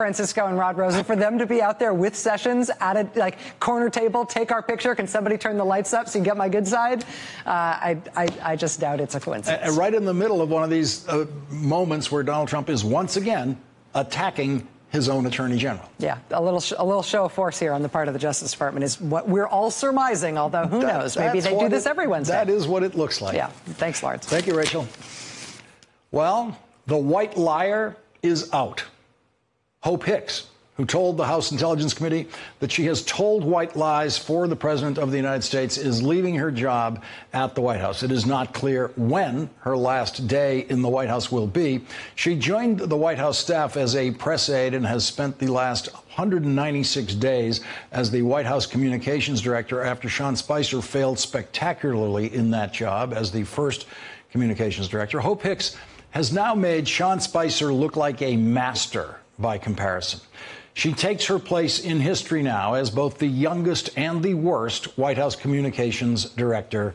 Francisco and Rod Rosen, for them to be out there with Sessions at a corner table, take our picture. Can somebody turn the lights up so you get my good side? I just doubt it's a coincidence. Right in the middle of one of these moments where Donald Trump is once again attacking his own attorney general. Yeah, a little show of force here on the part of the Justice Department is what we're all surmising, although who knows? Maybe they do this every Wednesday. That is what it looks like. Yeah. Thanks, Lawrence. Thank you, Rachel. Well, the white liar is out. Hope Hicks, who told the House Intelligence Committee that she has told white lies for the President of the United States, is leaving her job at the White House. It is not clear when her last day in the White House will be. She joined the White House staff as a press aide and has spent the last 196 days as the White House communications director after Sean Spicer failed spectacularly in that job as the first communications director. Hope Hicks has now made Sean Spicer look like a master by comparison. She takes her place in history now as both the youngest and the worst White House communications director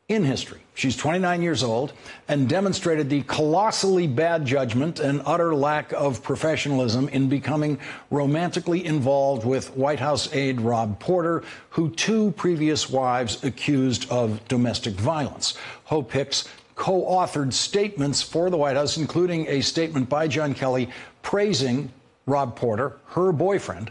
in history. She's 29 years old and demonstrated the colossally bad judgment and utter lack of professionalism in becoming romantically involved with White House aide Rob Porter, who 2 previous wives accused of domestic violence. Hope Hicks co-authored statements for the White House, including a statement by John Kelly praising Rob Porter, her boyfriend,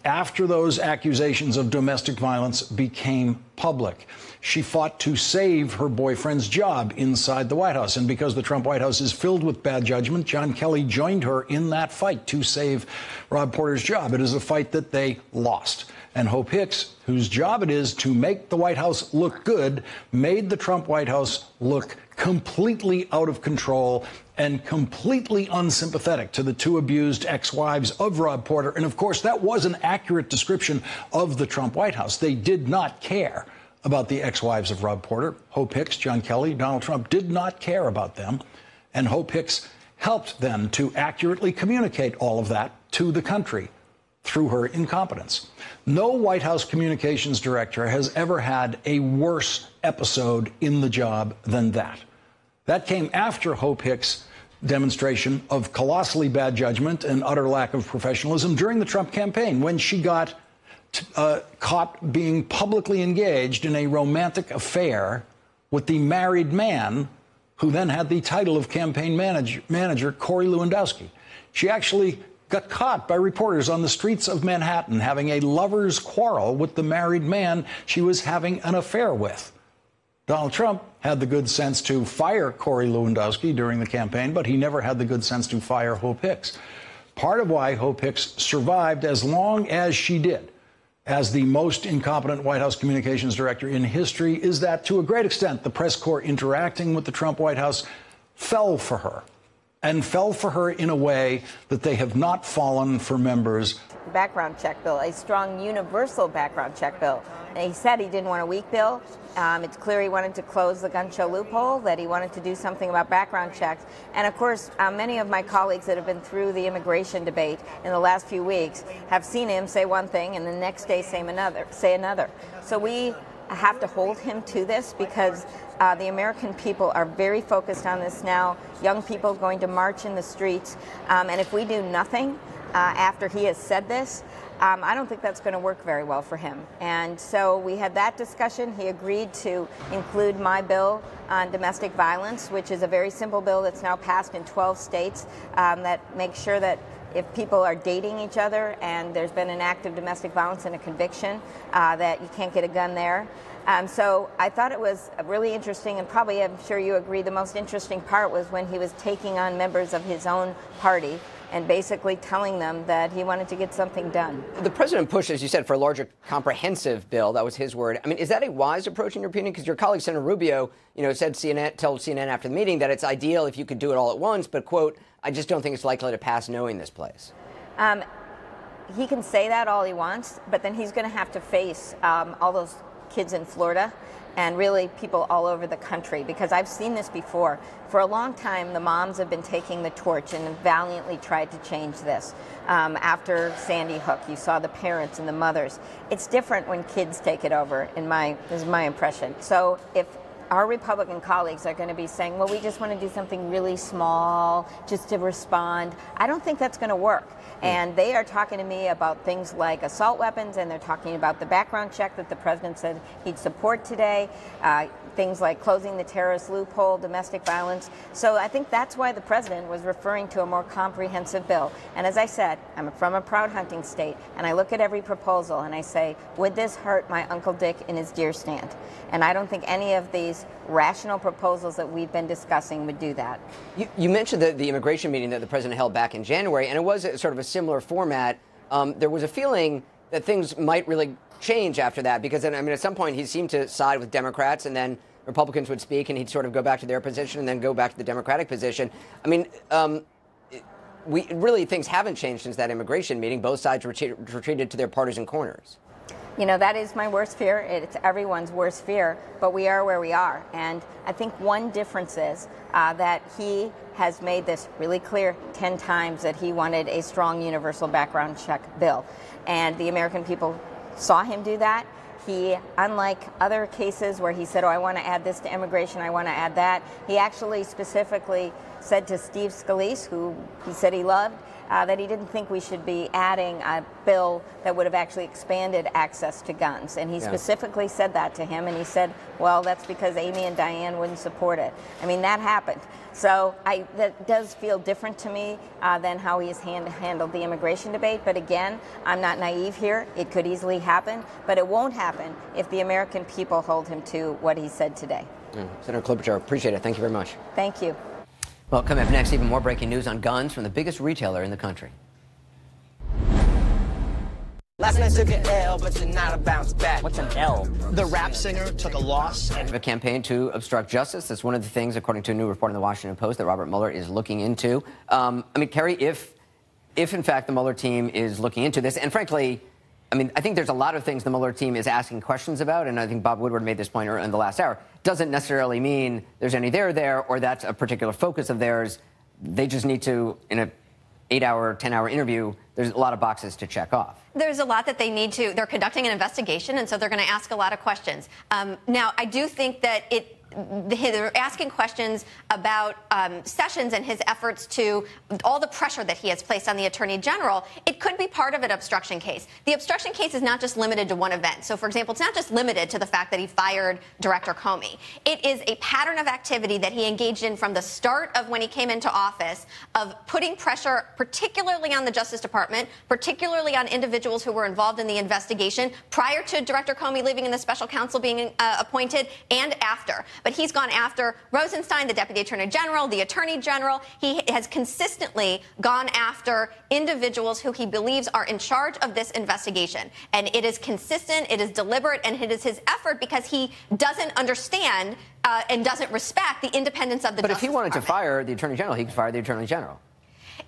after those accusations of domestic violence became public. She fought to save her boyfriend's job inside the White House. And because the Trump White House is filled with bad judgment, John Kelly joined her in that fight to save Rob Porter's job. It is a fight that they lost. And Hope Hicks, whose job it is to make the White House look good, made the Trump White House look completely out of control and completely unsympathetic to the 2 abused ex-wives of Rob Porter. And of course, that was an accurate description of the Trump White House. They did not care about the ex-wives of Rob Porter. Hope Hicks, John Kelly, Donald Trump did not care about them. And Hope Hicks helped them to accurately communicate all of that to the country through her incompetence. No White House communications director has ever had a worse episode in the job than that. That came after Hope Hicks' demonstration of colossally bad judgment and utter lack of professionalism during the Trump campaign, when she got caught being publicly engaged in a romantic affair with the married man who then had the title of campaign manager Corey Lewandowski. She actually got caught by reporters on the streets of Manhattan having a lover's quarrel with the married man she was having an affair with. Donald Trump had the good sense to fire Corey Lewandowski during the campaign, but he never had the good sense to fire Hope Hicks. Part of why Hope Hicks survived as long as she did as the most incompetent White House communications director in history is that, to a great extent, the press corps interacting with the Trump White House fell for her, and fell for her in a way that they have not fallen for members. Background check bill, a strong universal background check bill. And he said he didn't want a weak bill. It's clear he wanted to close the gun show loophole, that he wanted to do something about background checks. And of course, many of my colleagues that have been through the immigration debate in the last few weeks have seen him say one thing and the next day say another. So we have to hold him to this, because the American people are very focused on this now. Young people going to march in the streets. And if we do nothing after he has said this, I don't think that's going to work very well for him. And so we had that discussion. He agreed to include my bill on domestic violence, which is a very simple bill that's now passed in 12 states that makes sure that if people are dating each other and there's been an act of domestic violence and a conviction, that you can't get a gun there. So I thought it was really interesting, and probably, I'm sure you agree, the most interesting part was when he was taking on members of his own party and basically telling them that he wanted to get something done. The president pushed, as you said, for a larger comprehensive bill. That was his word. I mean, is that a wise approach in your opinion? Because your colleague, Senator Rubio, told CNN after the meeting that it's ideal if you could do it all at once, but, quote, I just don't think it's likely to pass knowing this place. He can say that all he wants, but then he's going to have to face all those kids in Florida and really people all over the country, because I've seen this before. For a long time, the moms have been taking the torch and have valiantly tried to change this. After Sandy Hook, you saw the parents and the mothers. It's different when kids take it over, this is my impression. So if our Republican colleagues are going to be saying, well, we just want to do something really small just to respond. I don't think that's going to work. And they are talking to me about things like assault weapons, and they're talking about the background check that the president said he'd support today, things like closing the terrorist loophole, domestic violence. So I think that's why the president was referring to a more comprehensive bill. And as I said, I'm from a proud hunting state, and I look at every proposal and I say, would this hurt my Uncle Dick in his deer stand? And I don't think any of these rational proposals that we've been discussing would do that. You mentioned the immigration meeting that the president held back in January, and it was sort of a similar format. There was a feeling that things might really change after that, because I mean, at some point he seemed to side with Democrats, and then Republicans would speak, and he'd sort of go back to their position and then go back to the Democratic position. I mean, things haven't changed since that immigration meeting. Both sides retreated to their partisan corners. You know, that is my worst fear. It's everyone's worst fear, but we are where we are. And I think one difference is that he has made this really clear 10 times that he wanted a strong universal background check bill. And the American people saw him do that. He, unlike other cases where he said, oh, I want to add this to immigration, I want to add that, he actually specifically said to Steve Scalise, who he said he loved, that he didn't think we should be adding a bill that would have actually expanded access to guns. And he specifically said that to him, and he said, well, that's because Amy and Diane wouldn't support it. I mean, that happened. So that does feel different to me than how he has handled the immigration debate. But again, I'm not naive here. It could easily happen, but it won't happen if the American people hold him to what he said today. Senator Klobuchar, appreciate it. Thank you very much. Thank you. Well, coming up next, even more breaking news on guns from the biggest retailer in the country. Last night took an L, but tonight I bounce back. What's an L? The rap singer took a loss. A campaign to obstruct justice. That's one of the things, according to a new report in the Washington Post, that Robert Mueller is looking into. I mean, Kerry, if in fact the Mueller team is looking into this, and frankly, I mean, I think there's a lot of things the Mueller team is asking questions about, and I think Bob Woodward made this point in the last hour. Doesn't necessarily mean there's any there, or that's a particular focus of theirs. They just need to, in an 8-hour, 10-hour interview, there's a lot of boxes to check off. There's a lot that they need to. They're conducting an investigation, and so they're going to ask a lot of questions. Now, I do think that they're asking questions about Sessions and his efforts to all the pressure that he has placed on the Attorney General. It could be part of an obstruction case. The obstruction case is not just limited to one event. So, for example, it's not just limited to the fact that he fired Director Comey. It is a pattern of activity that he engaged in from the start of when he came into office, of putting pressure particularly on the Justice Department, particularly on individuals who were involved in the investigation prior to Director Comey leaving and the special counsel being appointed, and after. But he's gone after Rosenstein, the Deputy Attorney General, the Attorney General. He has consistently gone after individuals who he believes are in charge of this investigation. And it is consistent, it is deliberate, and it is his effort because he doesn't understand and doesn't respect the independence of the Justice Department. But if he wanted to fire the Attorney General, he could fire the Attorney General.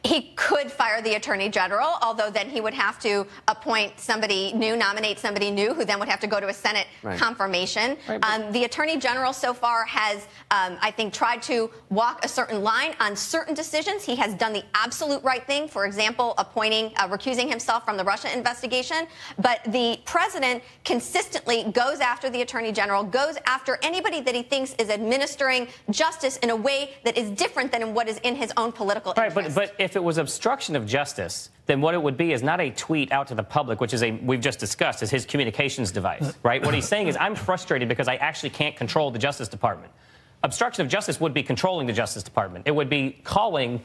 He could fire the Attorney General, although then he would have to appoint somebody new, nominate somebody new, who then would have to go to a Senate confirmation. Right, the Attorney General so far has, I think, tried to walk a certain line on certain decisions. He has done the absolute right thing, for example, recusing himself from the Russia investigation. But the president consistently goes after the Attorney General, goes after anybody that he thinks is administering justice in a way that is different than what is in his own political interest. But if it was obstruction of justice, then what it would be is not a tweet out to the public, which is we've just discussed, is his communications device, right? What he's saying is, I'm frustrated because I actually can't control the Justice Department. Obstruction of justice would be controlling the Justice Department. It would be calling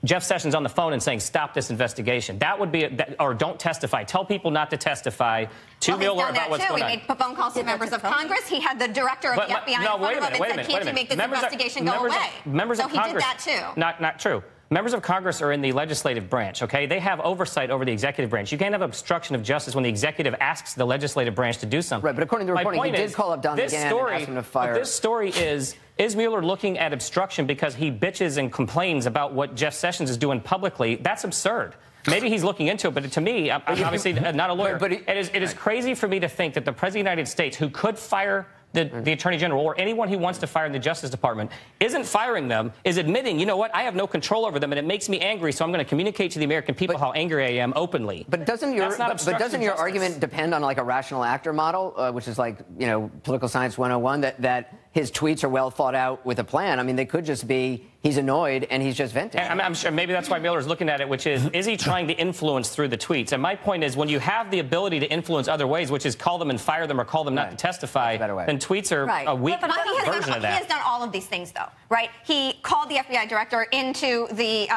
Jeff Sessions on the phone and saying, stop this investigation. That would be, or don't testify. Tell people not to testify to Mueller about what's going on. He made phone calls to members of Congress. He had the director of the FBI in front of him and said, can't you make this investigation go away? So he did that too. Not true. Members of Congress are in the legislative branch, okay? They have oversight over the executive branch. You can't have obstruction of justice when the executive asks the legislative branch to do something. Right, but according to the reporting, he did call up Don McGahn and ask him to fire. This story is Mueller looking at obstruction because he bitches and complains about what Jeff Sessions is doing publicly? That's absurd. Maybe he's looking into it, but to me, I'm obviously not a lawyer. But it is crazy for me to think that the President of the United States, who could fire the Attorney General or anyone he wants to fire in the Justice Department, isn't firing them, is admitting, you know what, I have no control over them, and it makes me angry, so I'm going to communicate to the American people how angry I am openly. But doesn't your argument depend on like a rational actor model, which is like, you know, political science 101, that his tweets are well thought out with a plan. I mean, they could just be he's annoyed and he's just venting. And I'm sure maybe that's why Mueller's looking at it, which is he trying to influence through the tweets? And my point is, when you have the ability to influence other ways, which is call them and fire them or call them not to testify, then tweets are a weak version of that. He has done all of these things, though, right? He called the FBI director into the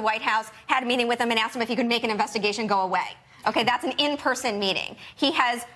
White House, had a meeting with him, and asked him if he could make an investigation go away. Okay, that's an in-person meeting. He has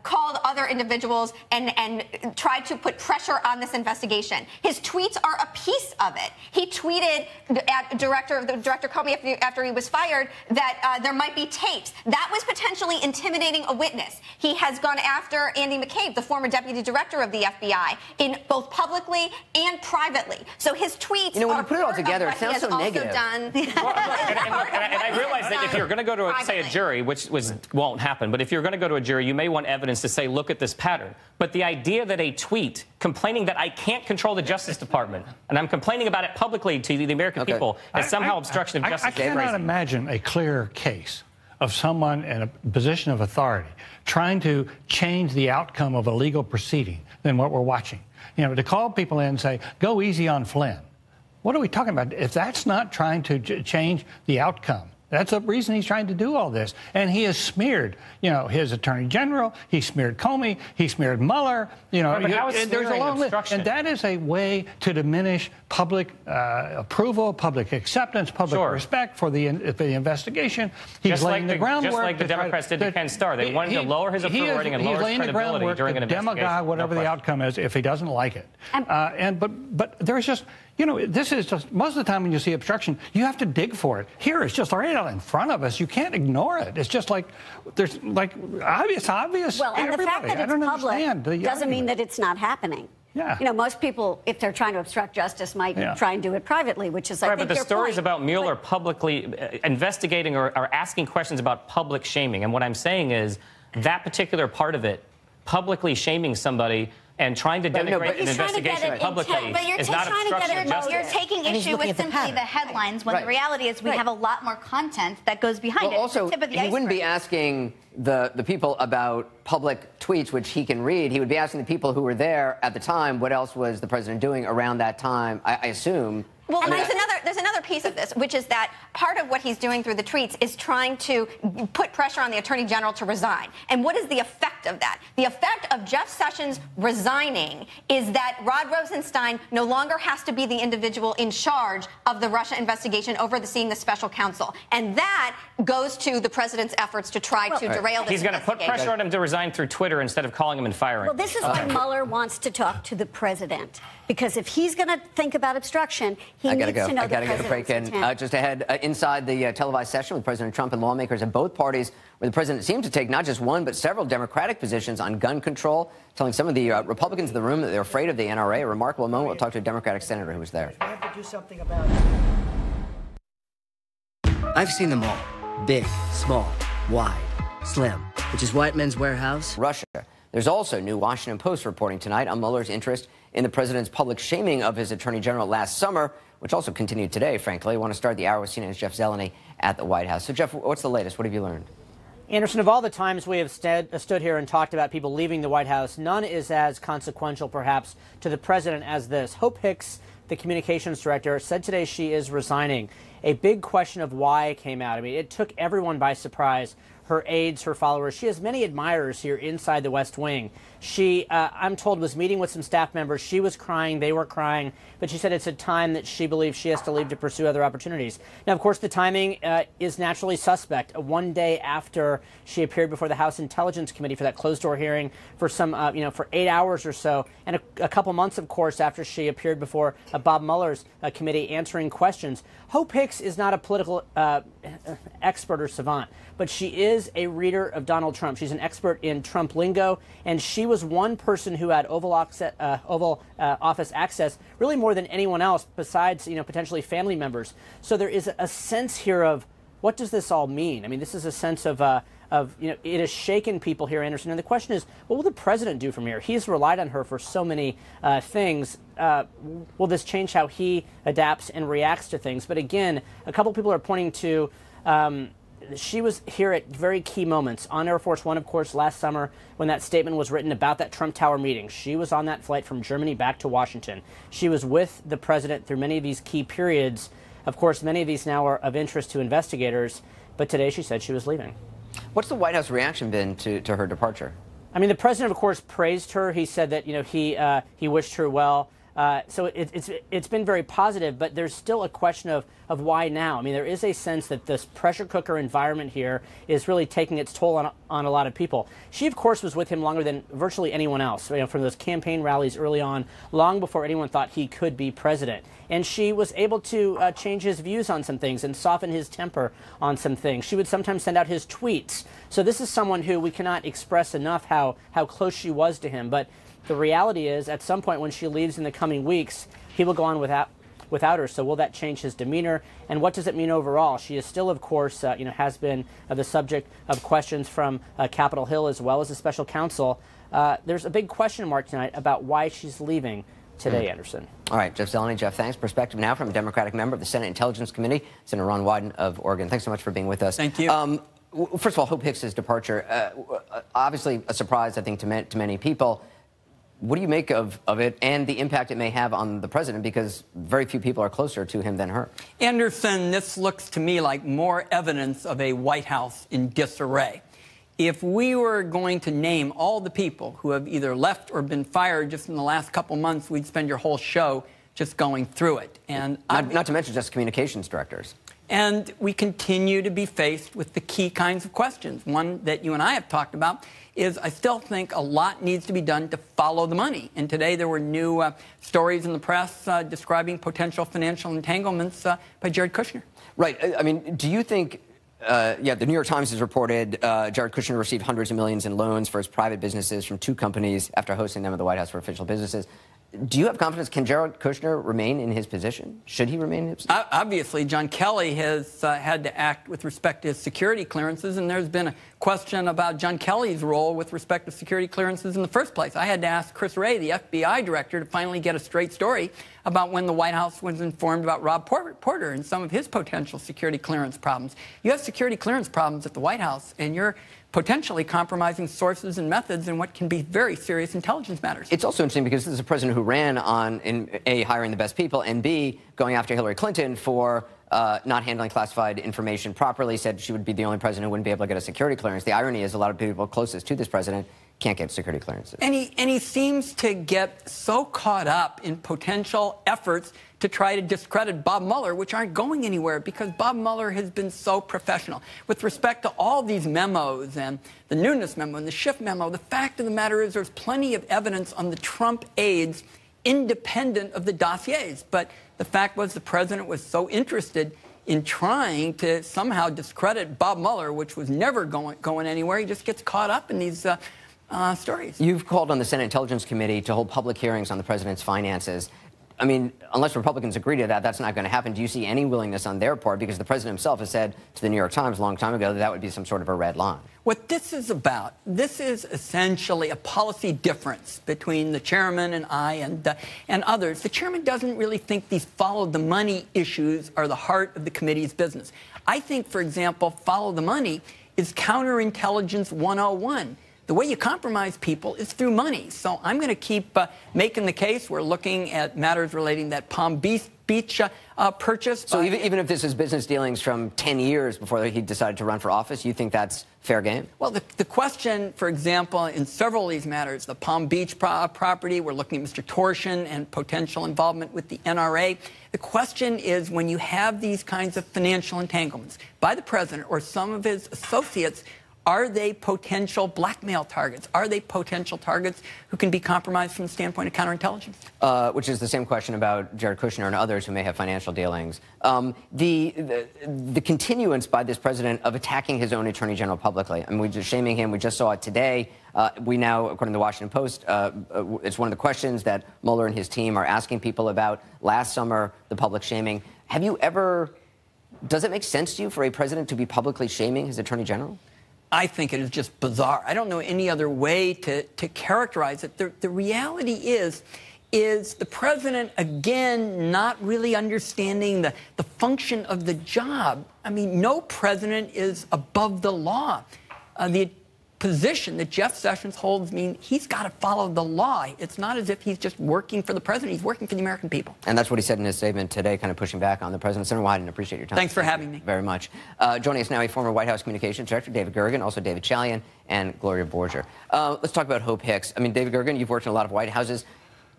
called other individuals and tried to put pressure on this investigation. His tweets are a piece of it. He tweeted at the director called me after he was fired that there might be tapes. That was potentially intimidating a witness. He has gone after Andy McCabe, the former deputy director of the FBI, in both publicly and privately. So his tweets when you put it all together, it sounds so negative. And I realize that if you're going to go to, say, a jury, which won't happen, but if you're going to go to a jury, you may want evidence to say, look at this pattern. But the idea that a tweet complaining that I can't control the Justice Department, and I'm complaining about it publicly to the American people, is somehow obstruction of justice. I cannot imagine a clearer case of someone in a position of authority trying to change the outcome of a legal proceeding than what we're watching. To call people in and say, go easy on Flynn. What are we talking about? If that's not trying to change the outcome, that's the reason he's trying to do all this. And he has smeared, his attorney general. He smeared Comey. He smeared Mueller. There's a long list. And that is a way to diminish public approval, public acceptance, public respect for the investigation. He's laying the groundwork. Just like the Democrats did to Ken Starr. They wanted to lower his approval rating and lower his credibility during an investigation. Demagogue whatever the outcome is if he doesn't like it. But there's just... this is just, most of the time when you see obstruction, you have to dig for it. Here, it's just right out in front of us. You can't ignore it. It's just like, there's obvious. Well, and the fact that it's public doesn't mean that it's not happening. Yeah. Most people, if they're trying to obstruct justice, might try and do it privately, which is, I think, but the stories about Mueller publicly investigating or asking questions about public shaming. And what I'm saying is that particular part of it, publicly shaming somebody and trying to denigrate an investigation publicly is not obstruction of justice. You're taking issue with simply the headlines when the reality is we have a lot more content that goes behind it. Also, he wouldn't be asking the people about public tweets, which he can read. He would be asking the people who were there at the time, what else was the president doing around that time, I assume. Well, there's another piece of this, which is that part of what he's doing through the tweets is trying to put pressure on the Attorney General to resign. And what is the effect of that? The effect of Jeff Sessions resigning is that Rod Rosenstein no longer has to be the individual in charge of the Russia investigation overseeing the special counsel. And that goes to the president's efforts to try to derail this He's going to put pressure on him to resign through Twitter instead of calling him and firing. Well, this is why Mueller wants to talk to the president. Because if he's going to think about obstruction, he needs to know the president's intent. I got to get a break in. Just ahead, inside the televised session with President Trump and lawmakers at both parties, where the president seemed to take not just one, but several Democratic positions on gun control, telling some of the Republicans in the room that they're afraid of the NRA. A remarkable moment. We'll talk to a Democratic senator who was there. We have to do something about it. I've seen them all. Big, small, wide, slim. Which is why at Men's Warehouse... Russia. There's also new Washington Post reporting tonight on Mueller's interest in the president's public shaming of his attorney general last summer, which also continued today, frankly. I want to start the hour with CNN's Jeff Zeleny at the White House. So, Jeff, what's the latest? What have you learned? Anderson, of all the times we have stood here and talked about people leaving the White House, none is as consequential, perhaps, to the president as this. Hope Hicks, the communications director, said today she is resigning. A big question of why came out. I mean, it took everyone by surprise. Her aides, her followers. She has many admirers here inside the West Wing. She, I'm told, was meeting with some staff members. She was crying. They were crying. But she said it's a time that she believes she has to leave to pursue other opportunities. Now, of course, the timing is naturally suspect. One day after she appeared before the House Intelligence Committee for that closed-door hearing for some, for 8 hours or so, and a couple months, of course, after she appeared before Bob Mueller's committee answering questions. Hope Hicks is not a political expert or savant, but she is a reader of Donald Trump. She's an expert in Trump lingo, and she was one person who had Oval Office access really more than anyone else besides, potentially family members. So there is a sense here of what does this all mean? I mean, this is a sense of it has shaken people here, Anderson. And the question is, what will the president do from here? He's relied on her for so many things. Will this change how he adapts and reacts to things? But again, a couple people are pointing to she was here at very key moments. On Air Force One, of course, last summer when that statement was written about that Trump Tower meeting. She was on that flight from Germany back to Washington. She was with the president through many of these key periods. Of course, many of these now are of interest to investigators, but today she said she was leaving. What's the White House reaction been to her departure? I mean, the president, of course, praised her. He said that, he wished her well. So it's been very positive, but there's still a question of why now. I mean, there is a sense that this pressure cooker environment here is really taking its toll on a lot of people. She, of course, was with him longer than virtually anyone else, from those campaign rallies early on, long before anyone thought he could be president. And she was able to change his views on some things and soften his temper on some things. She would sometimes send out his tweets. So this is someone who we cannot express enough how close she was to him. But the reality is, at some point when she leaves in the coming weeks, he will go on without her. So will that change his demeanor? And what does it mean overall? She is still, of course, has been the subject of questions from Capitol Hill as well as the special counsel. There's a big question mark tonight about why she's leaving today, Anderson. All right, Jeff Zeleny. Jeff, thanks. Perspective now from a Democratic member of the Senate Intelligence Committee, Senator Ron Wyden of Oregon. Thanks so much for being with us. Thank you. First of all, Hope Hicks' departure, obviously a surprise, I think, to many people. What do you make of it and the impact it may have on the president? Because very few people are closer to him than her. Anderson, this looks to me like more evidence of a White House in disarray. If we were going to name all the people who have either left or been fired just in the last couple months, we'd spend your whole show just going through it. And not to mention just communications directors. And we continue to be faced with the key kinds of questions. One that you and I have talked about is I still think a lot needs to be done to follow the money. And today there were new stories in the press describing potential financial entanglements by Jared Kushner. Right. I mean, do you think, the New York Times has reported Jared Kushner received hundreds of millions in loans for his private businesses from two companies after hosting them at the White House for official businesses. Do you have confidence? Can Jared Kushner remain in his position? Should he remain in his position? Obviously, John Kelly has had to act with respect to his security clearances, and there's been a question about John Kelly's role with respect to security clearances in the first place. I had to ask Chris Wray, the FBI director, to finally get a straight story about when the White House was informed about Rob Porter and some of his potential security clearance problems. You have security clearance problems at the White House, and you're potentially compromising sources and methods in what can be very serious intelligence matters. It's also interesting because this is a president who ran on, A, hiring the best people, and B, going after Hillary Clinton for not handling classified information properly, said she would be the only president who wouldn't be able to get a security clearance. The irony is a lot of people closest to this president can't get security clearances. And he seems to get so caught up in potential efforts to try to discredit Bob Mueller, which aren't going anywhere because Bob Mueller has been so professional. With respect to all these memos and the Nunes memo and the Schiff memo, the fact of the matter is there's plenty of evidence on the Trump aides independent of the dossiers. But the fact was the president was so interested in trying to somehow discredit Bob Mueller, which was never going anywhere. He just gets caught up in these stories. You've called on the Senate Intelligence Committee to hold public hearings on the president's finances. I mean, unless Republicans agree to that, that's not going to happen. Do you see any willingness on their part? Because the president himself has said to the New York Times a long time ago that that would be some sort of a red line. What this is about, this is essentially a policy difference between the chairman and I and others. The chairman doesn't really think these follow the money issues are the heart of the committee's business. I think, for example, follow the money is counterintelligence 101. The way you compromise people is through money. So I'm going to keep making the case. We're looking at matters relating to that Palm Beach purchase. So even if this is business dealings from 10 years before he decided to run for office, you think that's fair game? Well, the question, for example, in several of these matters, the Palm Beach property, we're looking at Mr. Torsion and potential involvement with the NRA. The question is when you have these kinds of financial entanglements by the president or some of his associates, are they potential blackmail targets? Are they potential targets who can be compromised from the standpoint of counterintelligence? Which is the same question about Jared Kushner and others who may have financial dealings. The continuance by this president of attacking his own attorney general publicly. I mean, we're just shaming him. We just saw it today. We now, according to the Washington Post, it's one of the questions that Mueller and his team are asking people about. Last summer, the public shaming. Does it make sense to you for a president to be publicly shaming his attorney general? I think it is just bizarre. I don't know any other way to characterize it. The reality is is the president, again, not really understanding the function of the job. I mean, no president is above the law. The position that Jeff Sessions holds means he's got to follow the law. It's not as if he's just working for the president. He's working for the American people. And that's what he said in his statement today, kind of pushing back on the president. Senator Wyden, appreciate your time. Thanks for having me. Very much. Joining us now, a former White House Communications Director, David Gergen, also David Chalian, and Gloria Borger. Let's talk about Hope Hicks. I mean, David Gergen, you've worked in a lot of White Houses.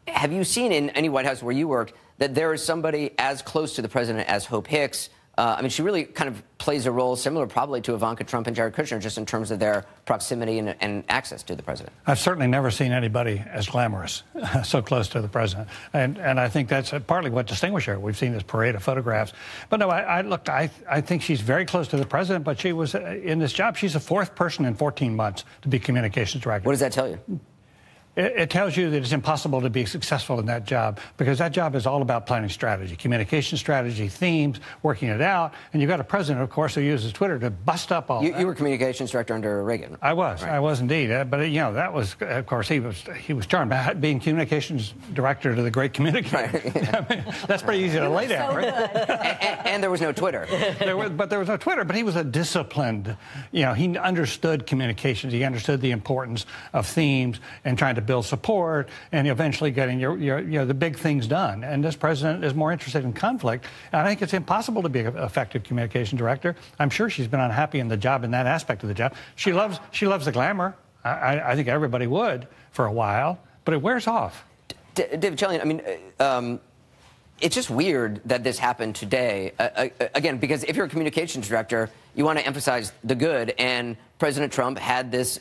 Have you seen in any White House where you worked that there is somebody as close to the president as Hope Hicks? I mean, she really kind of plays a role similar probably to Ivanka Trump and Jared Kushner, just in terms of their proximity and access to the president. I've certainly never seen anybody as glamorous, so close to the president. And I think that's partly what distinguishes her. We've seen this parade of photographs. But no, I think she's very close to the president, but she was in this job. She's the fourth person in 14 months to be communications director. What does that tell you? It tells you that it's impossible to be successful in that job, because that job is all about planning strategy, communication strategy, themes, working it out. And you've got a president, of course, who uses Twitter to bust up all that. You were communications director under Reagan. I was. Right. I was indeed. But, you know, that was, of course, he was charmed by being communications director to the great communicator. Right, yeah. I mean, that's pretty easy to lay down, right? And there was no Twitter. There was no Twitter, but he was a disciplined, you know, he understood communications. He understood the importance of themes and trying to build support and eventually getting the big things done. And this president is more interested in conflict. And I think it's impossible to be an effective communication director. I'm sure she's been unhappy in the job, in that aspect of the job. She loves the glamour. I think everybody would for a while, but it wears off. David Chalian, I mean, it's just weird that this happened today. Again, because if you're a communications director, you want to emphasize the good. And President Trump had this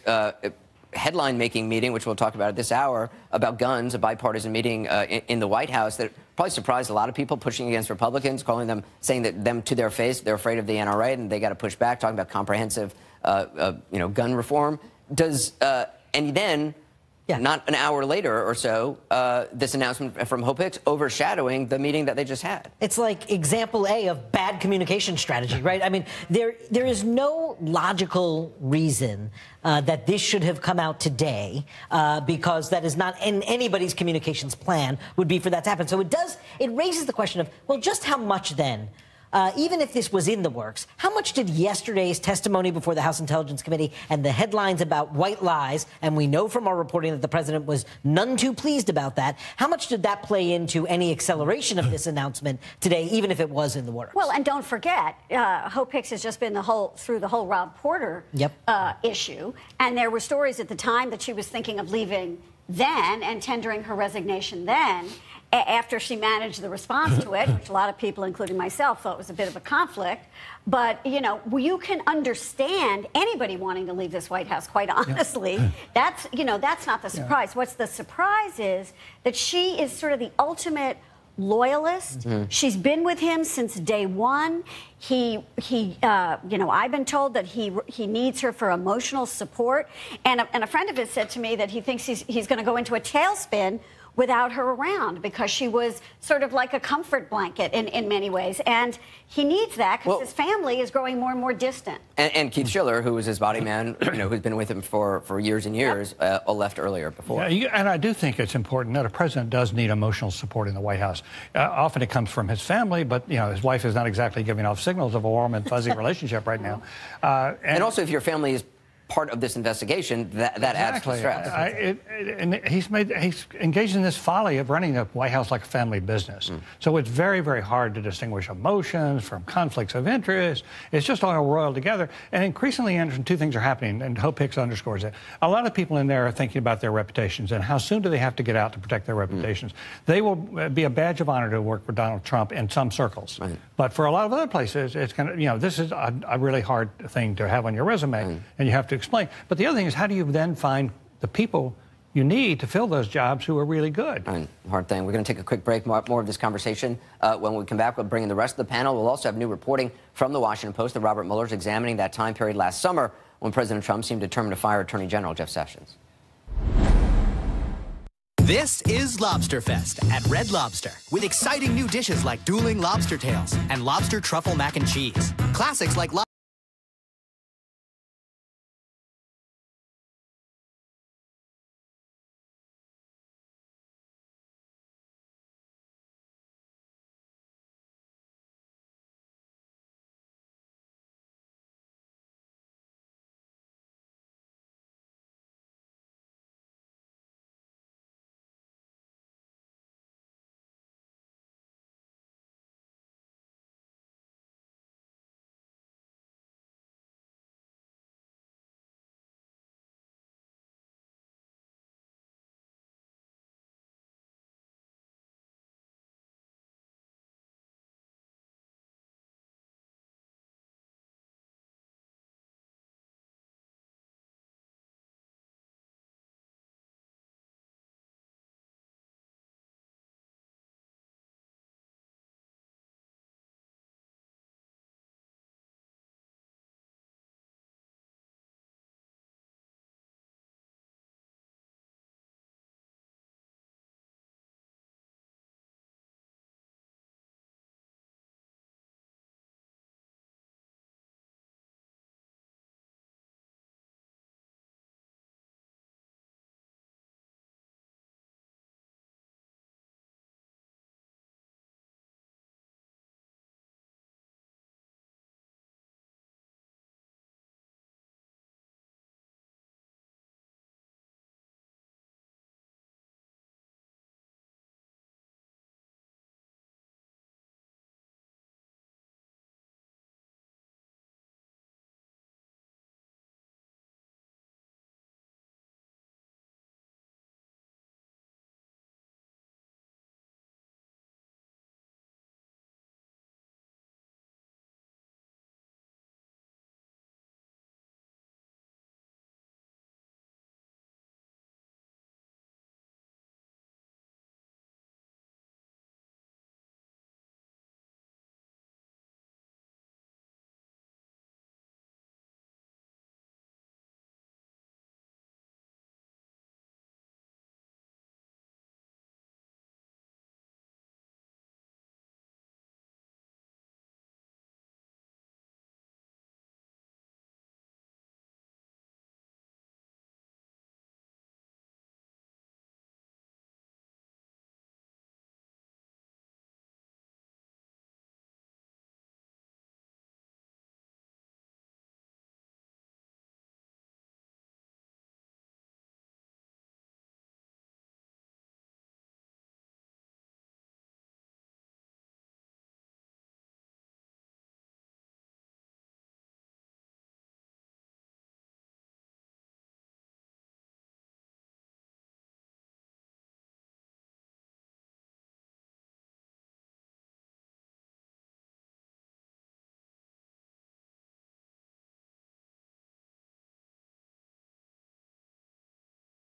headline-making meeting, which we'll talk about at this hour, about guns, a bipartisan meeting in the White House that probably surprised a lot of people, pushing against Republicans, calling them, saying that them to their face, they're afraid of the NRA and they got to push back, talking about comprehensive, gun reform. And then, not an hour later or so, this announcement from Hope Hicks overshadowing the meeting that they just had. It's like example A of bad communication strategy, right? I mean, there is no logical reason that this should have come out today, because that is not in anybody's communications plan would be for that to happen. So it raises the question of, well, just how much then? Even if this was in the works, how much did yesterday's testimony before the House Intelligence Committee and the headlines about white lies, and we know from our reporting that the president was none too pleased about that, how much did that play into any acceleration of this announcement today, even if it was in the works? Well, and don't forget, Hope Hicks has just been through the whole Rob Porter issue, and there were stories at the time that she was thinking of leaving then and tendering her resignation then, after she managed the response to it, which a lot of people, including myself, thought was a bit of a conflict. But, you know, you can understand anybody wanting to leave this White House, quite honestly. That's not the surprise. What's the surprise is that she is sort of the ultimate loyalist. She's been with him since day one. I've been told that he needs her for emotional support. And a friend of his said to me that he thinks he's going to go into a tailspin without her around, because she was sort of like a comfort blanket in many ways. And he needs that because his family is growing more and more distant. And Keith Schiller, who was his body man, who's been with him for years and years, left earlier before. Yeah, and I do think it's important that a president does need emotional support in the White House. Often it comes from his family, but, you know, his wife is not exactly giving off signals of a warm and fuzzy relationship right now. And also, if your family is part of this investigation, that adds to stress. And he's engaged in this folly of running the White House like a family business. So it's very, very hard to distinguish emotions from conflicts of interest. It's just all roiled together. And increasingly, Anderson, two things are happening, and Hope Hicks underscores it. A lot of people in there are thinking about their reputations and how soon do they have to get out to protect their reputations. They will be a badge of honor to work for Donald Trump in some circles. But for a lot of other places, it's going to, you know, this is a really hard thing to have on your resume, and you have to explain. But the other thing is, how do you then find the people you need to fill those jobs who are really good? Hard thing. We're going to take a quick break. More of this conversation. When we come back, we'll bring in the rest of the panel. We'll also have new reporting from the Washington Post that Robert Mueller's examining that time period last summer when President Trump seemed determined to fire Attorney General Jeff Sessions. This is Lobster Fest at Red Lobster, with exciting new dishes like dueling lobster tails and lobster truffle mac and cheese. Classics like